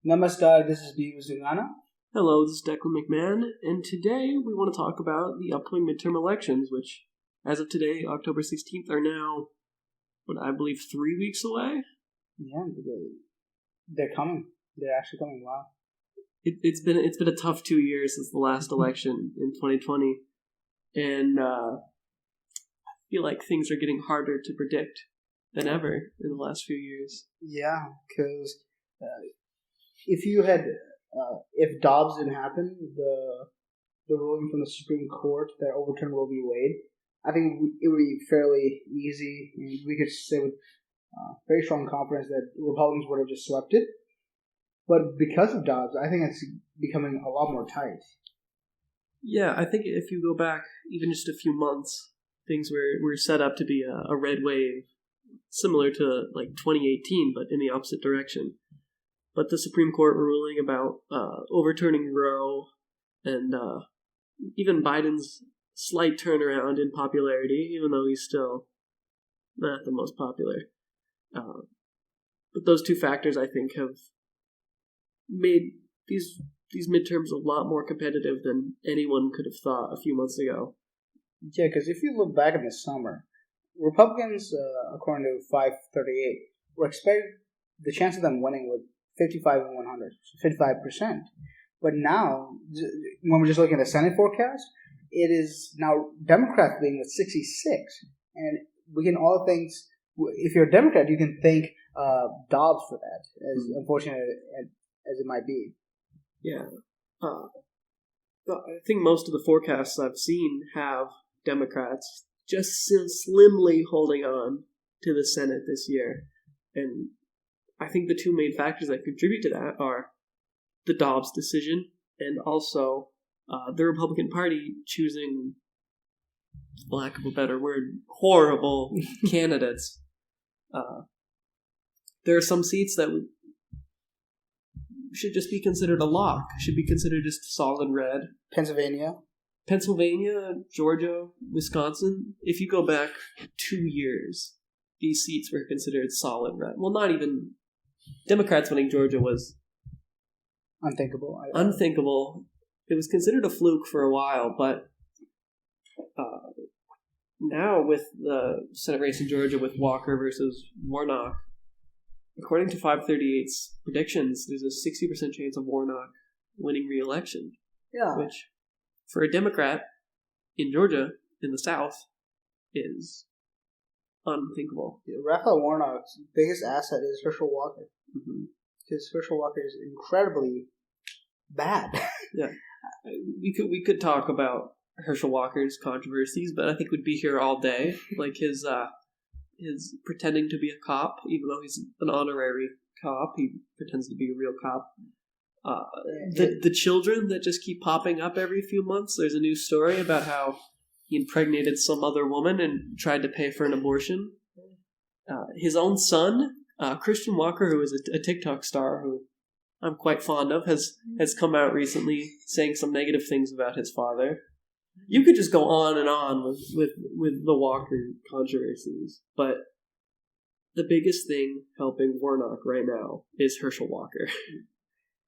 Namaskar, this is B. Zungana. Hello, this is Declan McMahon, and today we want to talk about the upcoming midterm elections, which, as of today, October 16th, are now, I believe 3 weeks away? Yeah, they're coming. They're actually coming, wow. It's been a tough 2 years since the last election in 2020, and I feel like things are getting harder to predict than ever in the last few years. Yeah, because if Dobbs didn't happen, the ruling from the Supreme Court that overturned Roe v. Wade, I think it would be fairly easy, and we could say with very strong confidence that Republicans would have just swept it. But because of Dobbs, I think it's becoming a lot more tight. Yeah, I think if you go back even just a few months, things were set up to be a red wave, similar to like 2018, but in the opposite direction. But the Supreme Court ruling about overturning Roe and even Biden's slight turnaround in popularity, even though he's still not the most popular. But those two factors, I think, have made these midterms a lot more competitive than anyone could have thought a few months ago. Yeah, because if you look back in the summer, Republicans, according to 538, were expecting the chance of them winning with 55 and 100, 55%. But now, when we're just looking at the Senate forecast, it is now Democrats being with 66. And we can all think, if you're a Democrat, you can thank Dobbs for that, as unfortunate as it might be. Yeah. I think most of the forecasts I've seen have Democrats just slimly holding on to the Senate this year. And I think the two main factors that contribute to that are the Dobbs decision and also the Republican Party choosing, for lack of a better word, horrible candidates. There are some seats that should just be considered a lock, should be considered just solid red. Pennsylvania, Georgia, Wisconsin. If you go back 2 years, these seats were considered solid red. Well, not even Democrats winning Georgia was unthinkable. It was considered a fluke for a while, but now with the Senate race in Georgia with Walker versus Warnock, according to 538's predictions, there's a 60% chance of Warnock winning re-election. Yeah. Which, for a Democrat in Georgia, in the South, is unthinkable. Raphael Warnock's biggest asset is Herschel Walker. Because Herschel Walker is incredibly bad. Yeah. We could talk about Herschel Walker's controversies, but I think we'd be here all day. Like his pretending to be a cop, even though he's an honorary cop, he pretends to be a real cop. The children that just keep popping up every few months. There's a new story about how he impregnated some other woman and tried to pay for an abortion. His own son, Christian Walker, who is a TikTok star who I'm quite fond of, has come out recently saying some negative things about his father. You could just go on and on with the Walker controversies, but the biggest thing helping Warnock right now is Herschel Walker.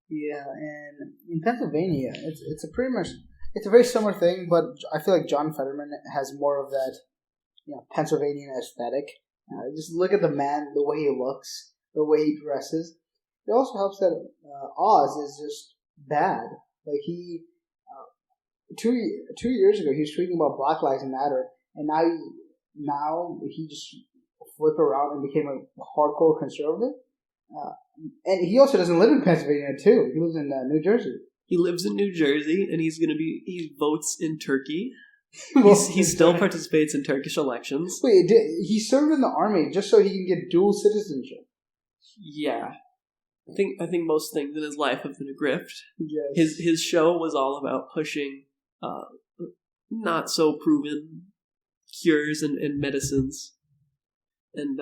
Yeah, and in Pennsylvania, it's a very similar thing, but I feel like John Fetterman has more of that, Pennsylvanian aesthetic. Just look at the man, the way he looks, the way he dresses. It also helps that Oz is just bad. Like he, 2 years ago, he was tweeting about Black Lives Matter, and now he just flipped around and became a hardcore conservative. And he also doesn't live in Pennsylvania, too. He lives in New Jersey. He lives in New Jersey, and he votes in Turkey. He still participates in Turkish elections. Wait, he served in the army just so he can get dual citizenship. Yeah. I think most things in his life have been a grift. Yes. His show was all about pushing not so proven cures and medicines. And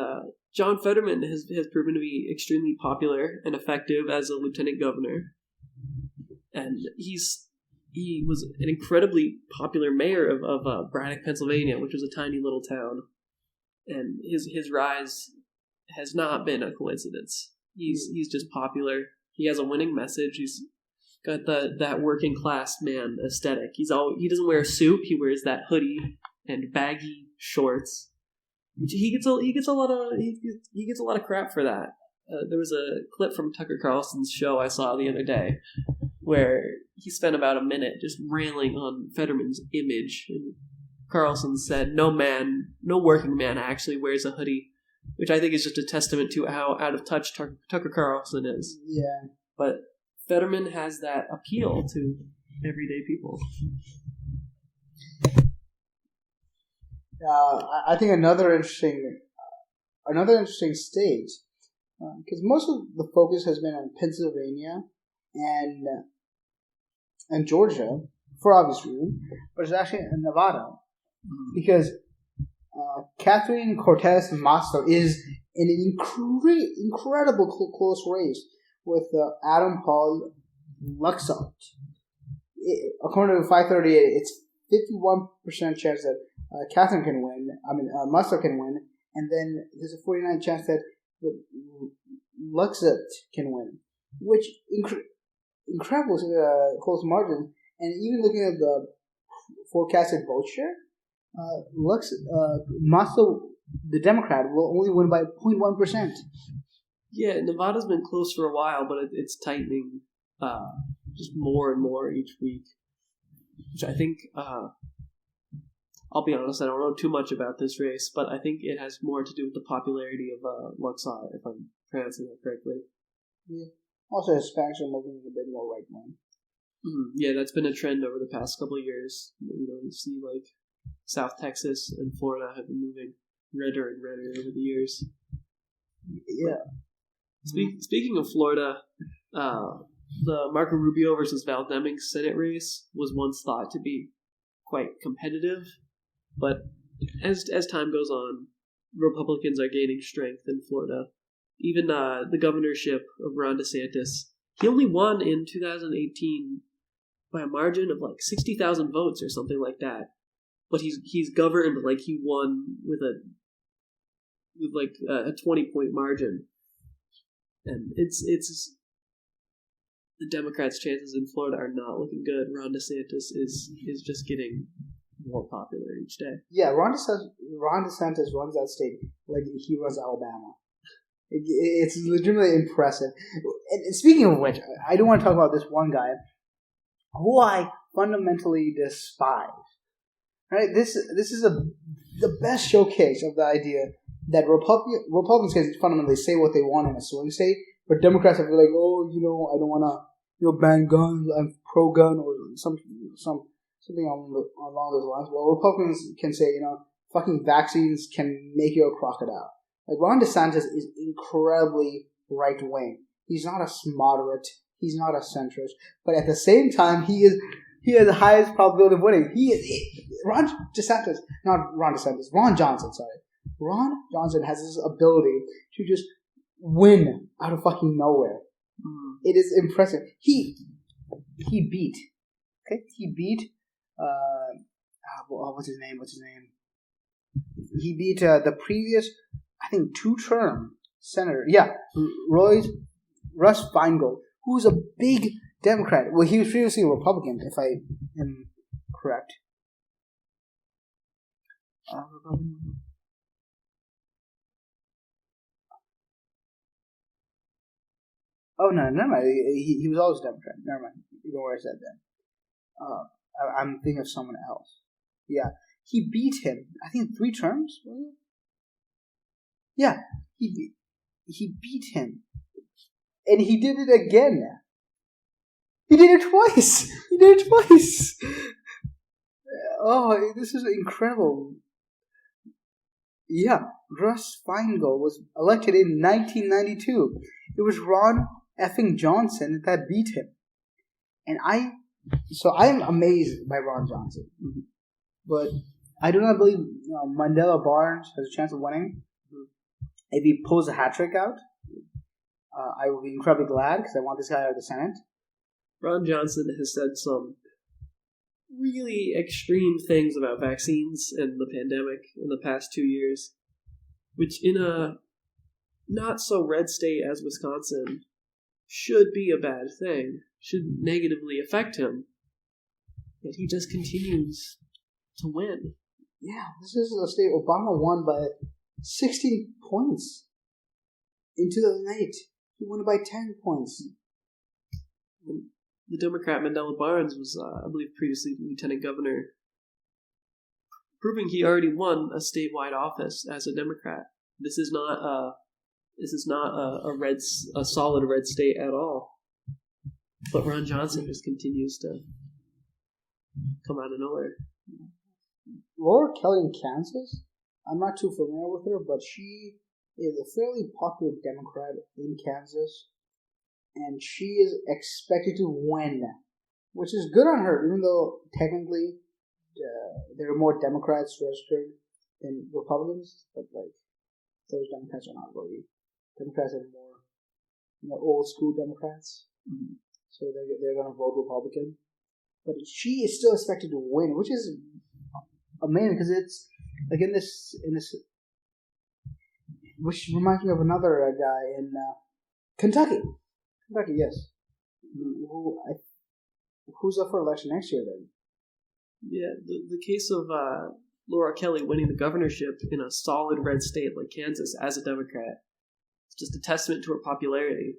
John Fetterman has proven to be extremely popular and effective as a lieutenant governor. And he was an incredibly popular mayor of Braddock, Pennsylvania, which was a tiny little town. And his rise has not been a coincidence. He's just popular. He has a winning message. He's got that working class man aesthetic. He doesn't wear a suit. He wears that hoodie and baggy shorts. He gets a lot of crap for that. There was a clip from Tucker Carlson's show I saw the other day where he spent about a minute just railing on Fetterman's image. And Carlson said, "No working man actually wears a hoodie," which I think is just a testament to how out of touch Tucker Carlson is. Yeah, but Fetterman has that appeal to everyday people. I think another interesting state, because most of the focus has been on Pennsylvania and Georgia for obvious reasons, but it's actually in Nevada because Catherine Cortez Masto is in an incredible close race with Adam Paul Luxalt. According to 538, it's 51% chance that Catherine can win. Masto can win, and then there's a 49% chance that Luxalt can win, which incredible close margin. And even looking at the forecasted vote share, Masto, the Democrat, will only win by 0.1%. Yeah, Nevada's been close for a while, but it's tightening just more and more each week. Which I think, I'll be honest, I don't know too much about this race, but I think it has more to do with the popularity of Luxalt, if I'm pronouncing that correctly. Yeah. Also, Hispanics are moving a bit more right wing. Yeah, that's been a trend over the past couple of years. You see, like, South Texas and Florida have been moving redder and redder over the years. Yeah. Speaking of Florida, the Marco Rubio versus Val Demings Senate race was once thought to be quite competitive, but as time goes on, Republicans are gaining strength in Florida. Even the governorship of Ron DeSantis, he only won in 2018 by a margin of like 60,000 votes or something like that. But he's governed like he won with a 20-point margin, and it's the Democrats' chances in Florida are not looking good. Ron DeSantis is just getting more popular each day. Yeah, Ron DeSantis runs that state like he runs Alabama. It's legitimately impressive. And speaking of which, I do want to talk about this one guy who I fundamentally despise. Right? This is the best showcase of the idea that Republicans can fundamentally say what they want in a swing state, but Democrats have to be like, oh, I don't want to, ban guns, I'm pro-gun, or something along those lines. Well, Republicans can say, fucking vaccines can make you a crocodile. Like, Ron DeSantis is incredibly right-wing. He's not a moderate. He's not a centrist. But at the same time, he has the highest probability of winning. Ron Johnson has this ability to just win out of fucking nowhere. It is impressive. He beat, what's his name? He beat the previous, I think, 2-term senator. Yeah, Russ Feingold, who's a big Democrat. Well, he was previously a Republican, if I am correct. Oh, no, never mind. He was always a Democrat. Never mind. You know where I said that. I'm thinking of someone else. Yeah. He beat him, I think, 3 terms, was it? Yeah. He beat him. And he did it again. He did it twice. Oh, this is incredible. Yeah. Russ Feingold was elected in 1992. It was Ron effing Johnson that beat him. And I'm amazed by Ron Johnson. But I do not believe Mandela Barnes has a chance of winning. If he pulls a hat trick out, I will be incredibly glad because I want this guy out of the Senate. Ron Johnson has said some really extreme things about vaccines and the pandemic in the past 2 years, which in a not so red state as Wisconsin should be a bad thing, should negatively affect him, yet he just continues to win. Yeah, this is a state Obama won by 16 points in 2008. He won by 10 points. The Democrat Mandela Barnes was, I believe, previously lieutenant governor, proving he already won a statewide office as a Democrat. This is not a solid red state at all. But Ron Johnson just continues to come out of nowhere. Laura Kelly in Kansas, I'm not too familiar with her, but she is a fairly popular Democrat in Kansas, and she is expected to win, which is good on her, even though technically there are more Democrats registered than Republicans, but like those Democrats are not really. Democrats are more, old school Democrats, so they're going to vote Republican. But she is still expected to win, which is amazing because it's like in this, which reminds me of another guy in Kentucky. Kentucky, yes. Who's up for election next year then? Yeah, the case of Laura Kelly winning the governorship in a solid red state like Kansas as a Democrat, it's just a testament to her popularity.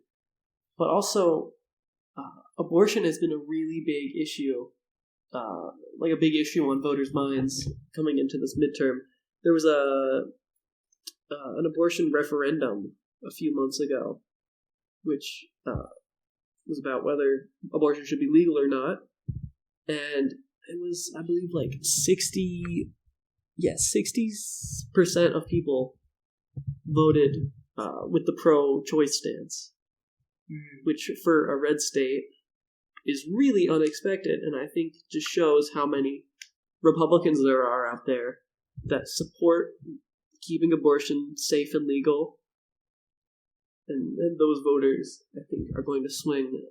But also, abortion has been a really big issue, like a big issue on voters' minds coming into this midterm. There was an abortion referendum a few months ago, which was about whether abortion should be legal or not, and it was, I believe, like 60% of people voted with the pro-choice stance, which for a red state is really unexpected, and I think just shows how many Republicans there are out there that support keeping abortion safe and legal, and those voters, I think, are going to swing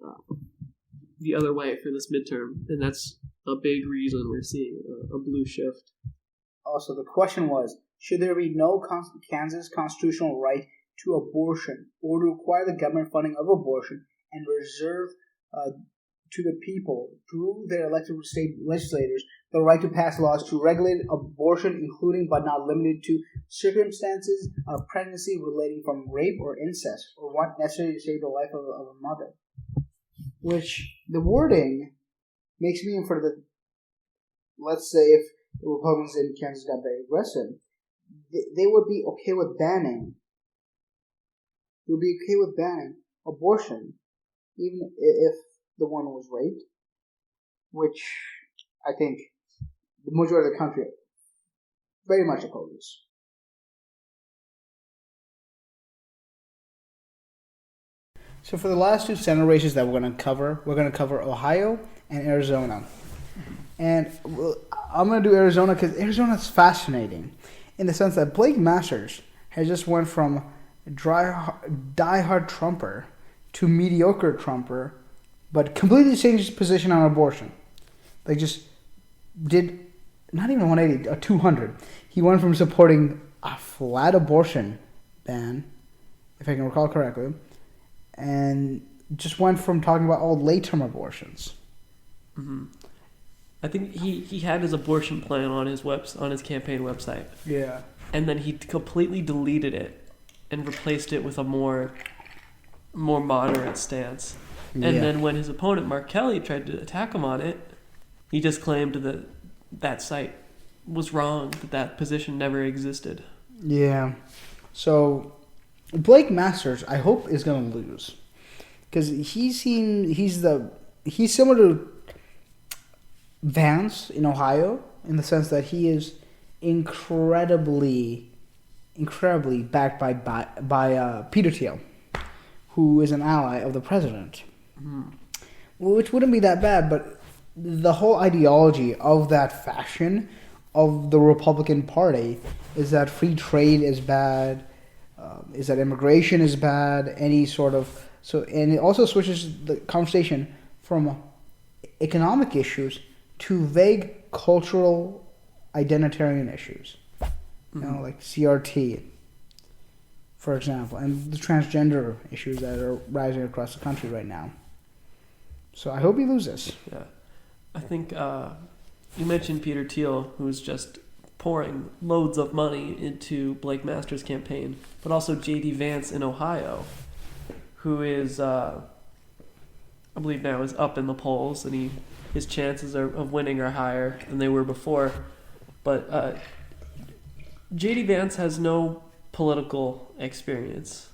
the other way for this midterm, and that's a big reason we're seeing a blue shift. Also, the question was, should there be no Kansas constitutional right to abortion, or to require the government funding of abortion and reserve to the people, through their elected state legislators, the right to pass laws to regulate abortion, including but not limited to circumstances of pregnancy relating from rape or incest, or what necessary to save the life of a mother. Which, the wording makes me in for the, let's say if the Republicans in Kansas got very aggressive, they would be okay with banning. They would be okay with banning abortion, even if the one was raped, which I think the majority of the country very much opposes. So for the last two Senate races that we're going to cover Ohio and Arizona. And I'm going to do Arizona because Arizona is fascinating in the sense that Blake Masters has just went from diehard Trumper to mediocre Trumper, but completely changed his position on abortion. Like, just did not even 180, a 200. He went from supporting a flat abortion ban, if I can recall correctly, and just went from talking about all late-term abortions. Mm-hmm. I think he had his abortion plan on his campaign website. Yeah. And then he completely deleted it and replaced it with a more moderate stance. And then when his opponent, Mark Kelly, tried to attack him on it, he just claimed that site was wrong, that position never existed. Yeah. So Blake Masters, I hope, is going to lose. Because he's similar to Vance in Ohio in the sense that he is incredibly backed by Peter Thiel, who is an ally of the president. Mm. Which wouldn't be that bad, but the whole ideology of that faction of the Republican Party is that free trade is bad, is that immigration is bad, and it also switches the conversation from economic issues to vague cultural identitarian issues, like CRT. for example, and the transgender issues that are rising across the country right now. So I hope he loses. Yeah. I think you mentioned Peter Thiel, who's just pouring loads of money into Blake Masters' campaign, but also J.D. Vance in Ohio, who is, I believe now, is up in the polls, and his chances of winning are higher than they were before. But J.D. Vance has no political experience.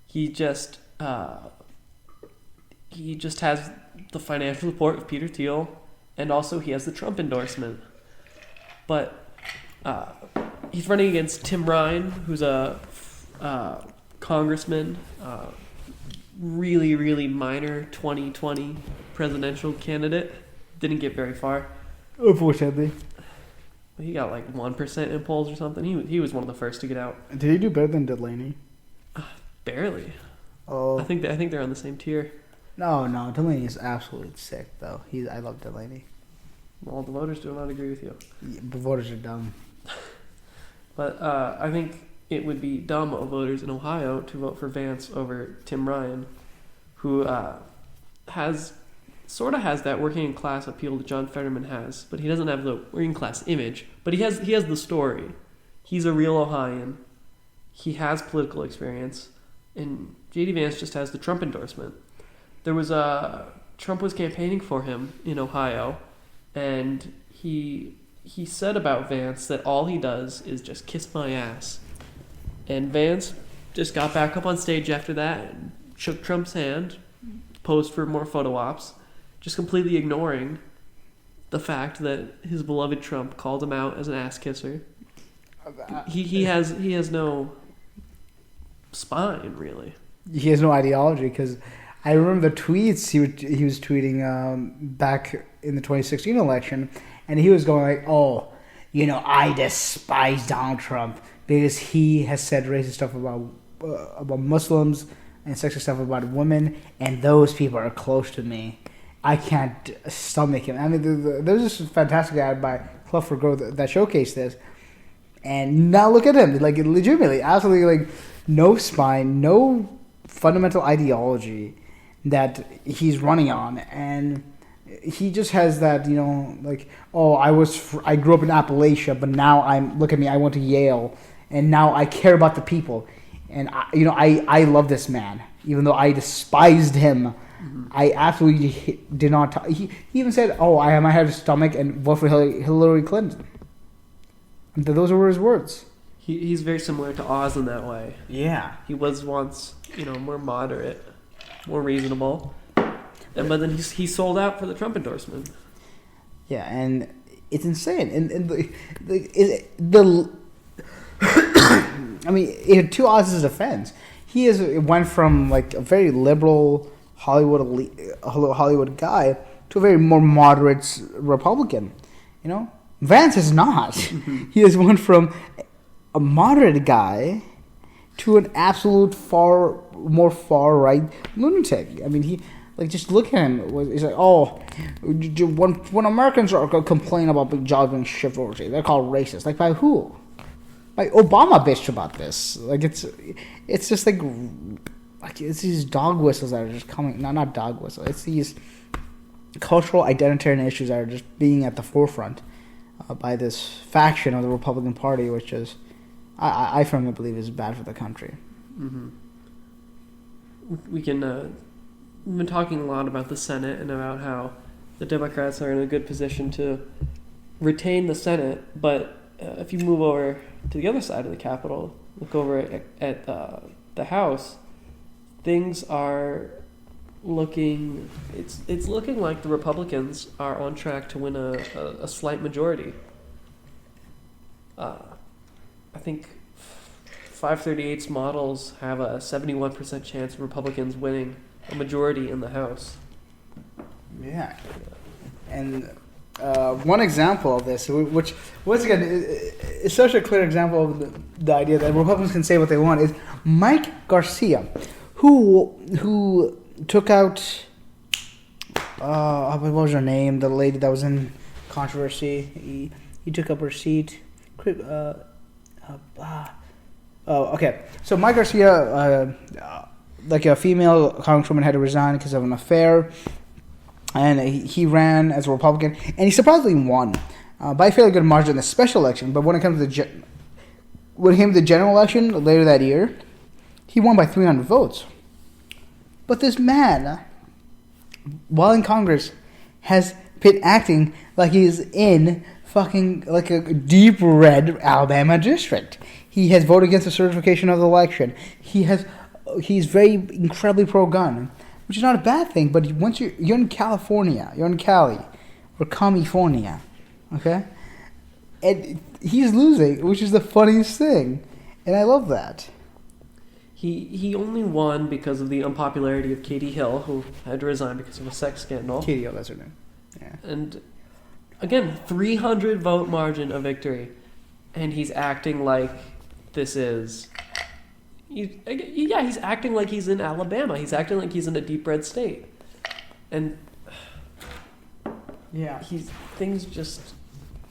He just has the financial support of Peter Thiel, and also he has the Trump endorsement. But he's running against Tim Ryan, who's a congressman, really, really minor 2020 presidential candidate. Didn't get very far. Unfortunately. He got like 1% in polls or something. He was one of the first to get out. Did he do better than Delaney? Barely. Oh. I think they're on the same tier. No, Delaney is absolutely sick though. I love Delaney. Well, the voters do not agree with you. Yeah, the voters are dumb. But I think it would be dumb of voters in Ohio to vote for Vance over Tim Ryan, who has that working class appeal that John Fetterman has, but he doesn't have the working class image. But he has the story. He's a real Ohioan. He has political experience, and J.D. Vance just has the Trump endorsement. Trump was campaigning for him in Ohio, and he said about Vance that all he does is just kiss my ass. And Vance just got back up on stage after that and shook Trump's hand, posed for more photo ops, just completely ignoring the fact that his beloved Trump called him out as an ass kisser. He has no spine, really. He has no ideology, because I remember the tweets he was tweeting back in the 2016 election, and he was going like, "Oh, I despise Donald Trump because he has said racist stuff about Muslims and sexist stuff about women, and those people are close to me. I can't stomach him." I mean, there's this fantastic ad by Club for Growth that showcased this, and now look at him, like legitimately, absolutely, like no spine, no fundamental ideology that he's running on, and he just has that, like, oh, I grew up in Appalachia, but now look at me, I went to Yale, and now I care about the people, and I love this man, even though I despised him. Mm-hmm. I absolutely did not. He even said, "Oh, I might have a stomach and vote for Hillary Clinton." Those were his words. He's very similar to Oz in that way. Yeah, he was once, more moderate, more reasonable, but then he sold out for the Trump endorsement. Yeah, and it's insane. And I mean, to Oz's defense, went from like a very liberal Hollywood guy to a very more moderate Republican. Vance is not. Mm-hmm. He has went from a moderate guy to an absolute more far right lunatic. I mean, he just look at him. He's like, oh, when Americans complain about jobs being shifted overseas, they're called racist. Like, by who? Like, Obama bitched about this. Like, it's just like it's these dog whistles that are just coming. No, not dog whistles. It's these cultural identitarian issues that are just being at the forefront by this faction of the Republican Party, which is, I firmly believe, is bad for the country. Mm-hmm. We've been talking a lot about the Senate and about how the Democrats are in a good position to retain the Senate, but if you move over to the other side of the Capitol, look over at the House, things are looking. It's looking like the Republicans are on track to win a slight majority. I think 538's models have a 71% chance of Republicans winning a majority in the House. Yeah, and one example of this, which once again is such a clear example of the idea that Republicans can say what they want, is Mike Garcia, who took out what was her name? The lady that was in controversy. He took up her seat. Oh, okay. So Mike Garcia, like a female congresswoman, had to resign because of an affair, and he ran as a Republican, and he surprisingly won by a fairly good margin in the special election. But when it comes to the general election later that year, he won by 300 votes. But this man, while in Congress, has been acting like he's in fucking like a deep red Alabama district. He has voted against the certification of the election. He's very incredibly pro-gun, which is not a bad thing. But once you're in California, you're in Cali, or California, okay, and he's losing, which is the funniest thing, and I love that. He only won because of the unpopularity of Katie Hill, who had to resign because of a sex scandal. Katie Hill, that's her name. Yeah. And again, 300 vote margin of victory, and he's acting like this is. He's acting like he's in Alabama. He's acting like he's in a deep red state, and yeah,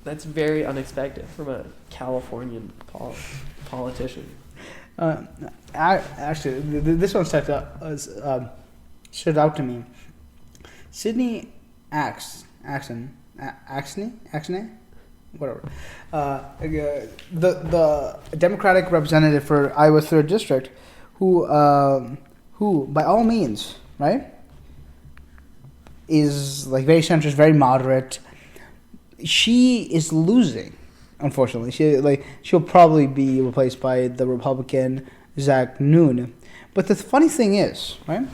that's very unexpected from a Californian politician. Actually, this one stood out to me. Sydney Axne, whatever. The Democratic representative for Iowa's 3rd District, who by all means, right, is like very centrist, very moderate. She is losing. Unfortunately, she'll probably be replaced by the Republican Zach Noon. But the funny thing is, right,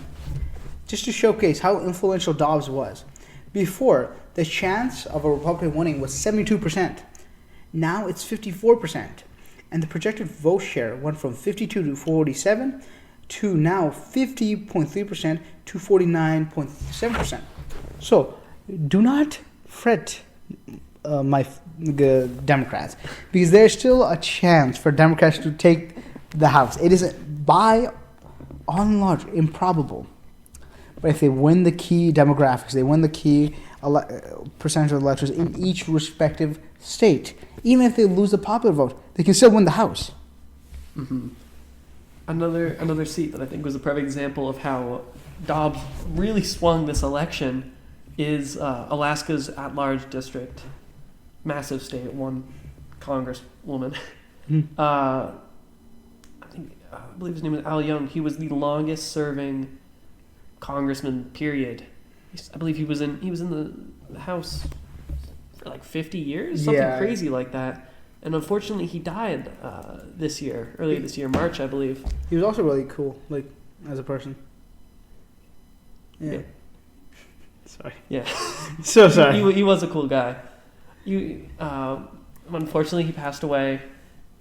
just to showcase how influential Dobbs was, before the chance of a Republican winning was 72%. Now it's 54%, and the projected vote share went from 52 to 47 to now 50.3% to 49.7%. So do not fret, the Democrats, because there's still a chance for Democrats to take the House. It is by and large improbable, but if they win the key demographics, they win the key percentage of electors in each respective state, even if they lose the popular vote, they can still win the House. Mm-hmm. Another seat that I think was a perfect example of how Dobbs really swung this election is Alaska's at-large district. Massive state, one congresswoman. I believe his name is Al Young. He was the longest serving congressman, period. I believe he was in the House for like 50 years, something crazy like that. And unfortunately, he died earlier this year, March, I believe. He was also really cool, like, as a person. Yeah. Sorry. Yeah. So sorry. He was a cool guy. Unfortunately, he passed away,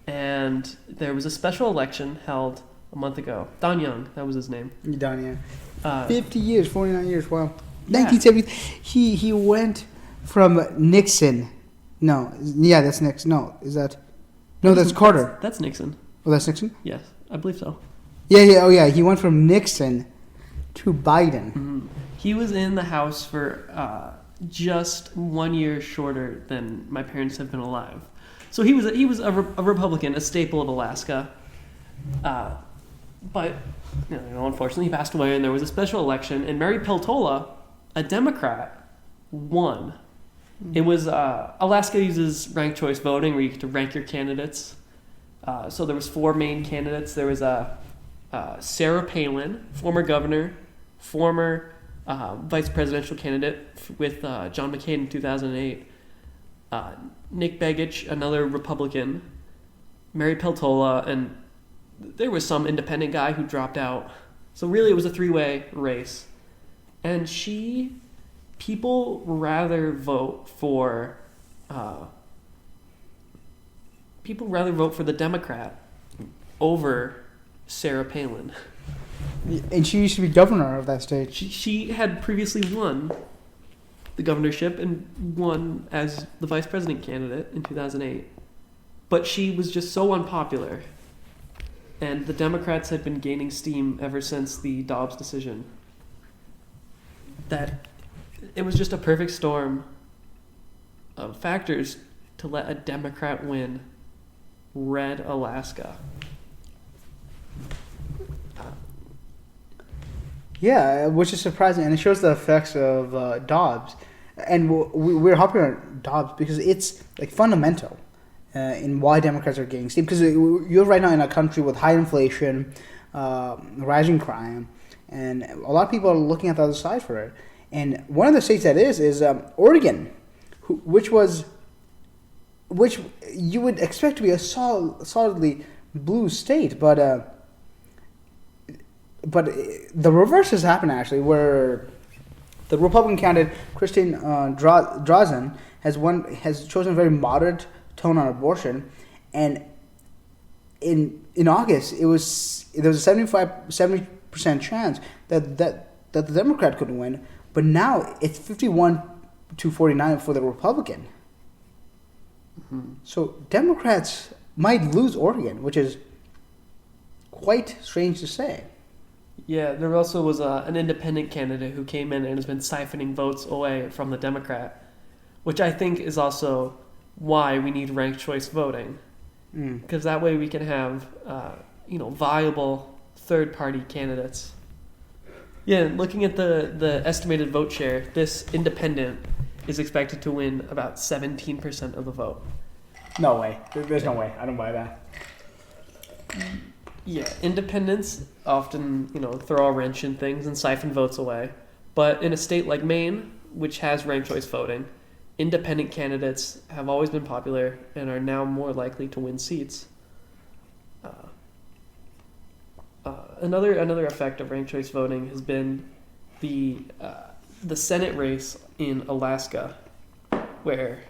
and there was a special election held a month ago. Don Young, that was his name. Don, yeah. 50 years, 49 years, wow. Yeah. 1970. He went from Nixon. No, yeah, that's Nixon. No, is that? No, that's Carter. That's Nixon. Oh, that's Nixon? Yes, I believe so. Yeah, oh yeah, he went from Nixon to Biden. Mm-hmm. He was in the House for just 1 year shorter than my parents have been alive. So he was a Republican, a staple of Alaska. But unfortunately, he passed away, and there was a special election, and Mary Peltola, a Democrat, won. It was Alaska uses ranked choice voting, where you get to rank your candidates. So there was 4 main candidates. There was Sarah Palin, former governor, former vice presidential candidate with John McCain in 2008. Nick Begich, another Republican. Mary Peltola, and there was some independent guy who dropped out. So really, it was a 3-way race. And people rather vote for the Democrat over Sarah Palin. And she used to be governor of that state. She had previously won the governorship and won as the vice president candidate in 2008. But she was just so unpopular. And the Democrats had been gaining steam ever since the Dobbs decision, that it was just a perfect storm of factors to let a Democrat win red Alaska. Yeah, which is surprising, and it shows the effects of Dobbs. And we're hopping on Dobbs because it's like fundamental in why Democrats are gaining steam. Because you're right now in a country with high inflation, rising crime, and a lot of people are looking at the other side for it. And one of the states that is Oregon, which you would expect to be a solidly blue state, but the reverse has happened actually, where the Republican candidate Christine Drazen has chosen a very moderate tone on abortion, and in August there was a 70% chance that the Democrat could win, but now it's 51-49 for the Republican. Mm-hmm. So Democrats might lose Oregon, which is quite strange to say. Yeah, there also was an independent candidate who came in and has been siphoning votes away from the Democrat, which I think is also why we need ranked choice voting, because that way we can have viable third-party candidates. Yeah, looking at the estimated vote share, this independent is expected to win about 17% of the vote. No way. There's no way. I don't buy that. Yeah, independents often, throw a wrench in things and siphon votes away. But in a state like Maine, which has ranked choice voting, independent candidates have always been popular and are now more likely to win seats. Another effect of ranked choice voting has been the Senate race in Alaska, where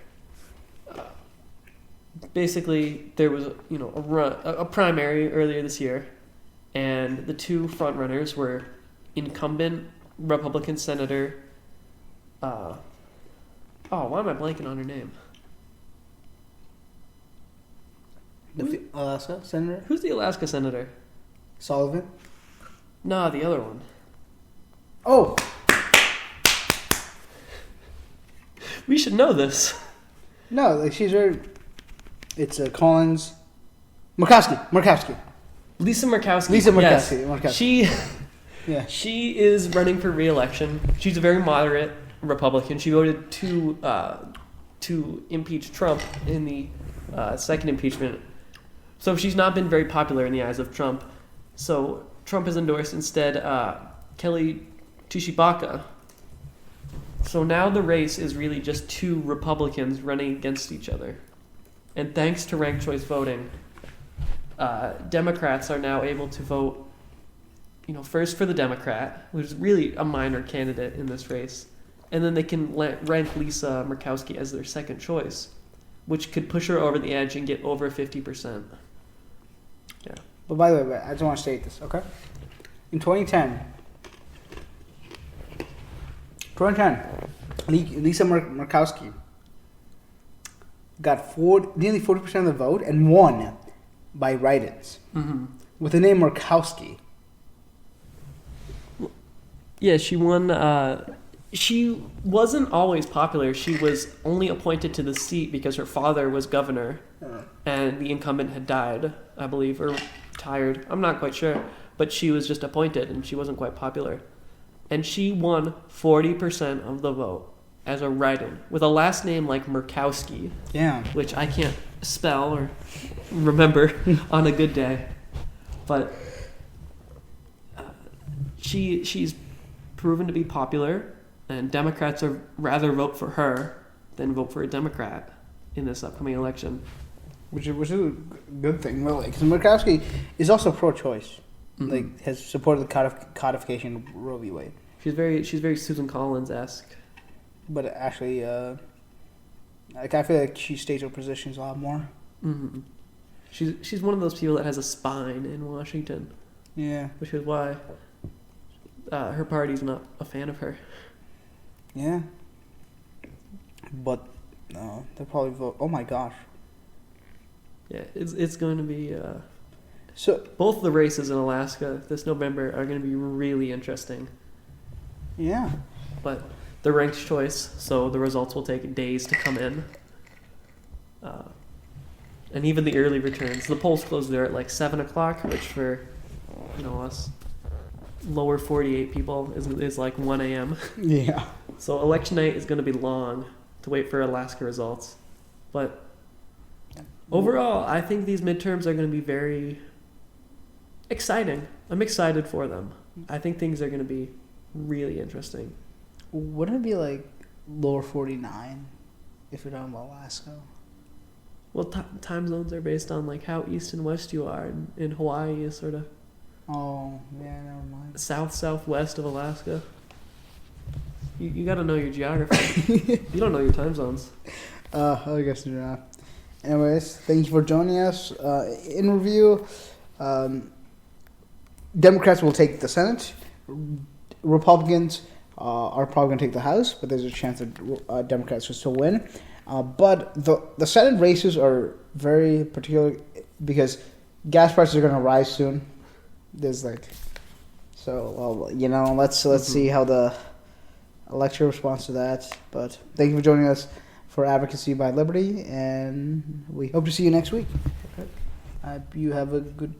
basically there was a primary earlier this year, and the two frontrunners were incumbent Republican Senator. Why am I blanking on her name? The Alaska senator? Who's the Alaska senator? Sullivan? No, the other one. Oh! We should know this. No, she's very... It's Collins... Murkowski. Lisa Murkowski. Yes. Murkowski. She is running for re-election. She's a very moderate Republican. She voted to impeach Trump in the second impeachment. So she's not been very popular in the eyes of Trump. So Trump has endorsed instead Kelly Tshibaka. So now the race is really just two Republicans running against each other. And thanks to ranked choice voting, Democrats are now able to vote, first for the Democrat, which is really a minor candidate in this race, and then they can rank Lisa Murkowski as their second choice, which could push her over the edge and get over 50%. Yeah. But by the way, I just want to state this, okay? In 2010, Lisa Murkowski got nearly 40% of the vote and won by write-ins with the name Murkowski. Yeah, she won. She wasn't always popular. She was only appointed to the seat because her father was governor, and the incumbent had died, I believe, or retired. I'm not quite sure, but she was just appointed, and she wasn't quite popular. And she won 40% of the vote as a write-in with a last name like Murkowski, which I can't spell or remember on a good day. But she's proven to be popular, and Democrats are rather vote for her than vote for a Democrat in this upcoming election. Which is a good thing, really, because Murkowski is also pro-choice. Like, has supported the codification of Roe v. Wade. She's very Susan Collins-esque. But actually, I feel like she states her positions a lot more. Mm-hmm. She's one of those people that has a spine in Washington. Yeah. Which is why her party's not a fan of her. Yeah. But they'll probably vote. Oh my gosh. Yeah, it's going to be. So both the races in Alaska this November are going to be really interesting. Yeah. But they're ranked choice, so the results will take days to come in. And even the early returns. The polls close there at like 7 o'clock, which for us lower 48 people is like 1 a.m. Yeah. So election night is going to be long to wait for Alaska results. But overall, I think these midterms are going to be very exciting. I'm excited for them. I think things are going to be really interesting. Wouldn't it be like lower 49 if you're talking about Alaska? Well, time zones are based on like how east and west you are. In Hawaii is sort of never mind. Southwest of Alaska. You got to know your geography. You don't know your time zones. I guess you're not. Anyways, thank you for joining us. In review, Democrats will take the Senate. Republicans are probably going to take the House, but there's a chance that Democrats will still win. But the Senate races are very particular because gas prices are going to rise soon. There's let's see how the electorate responds to that. But thank you for joining us for Advocacy by Liberty, and we hope to see you next week. You have a good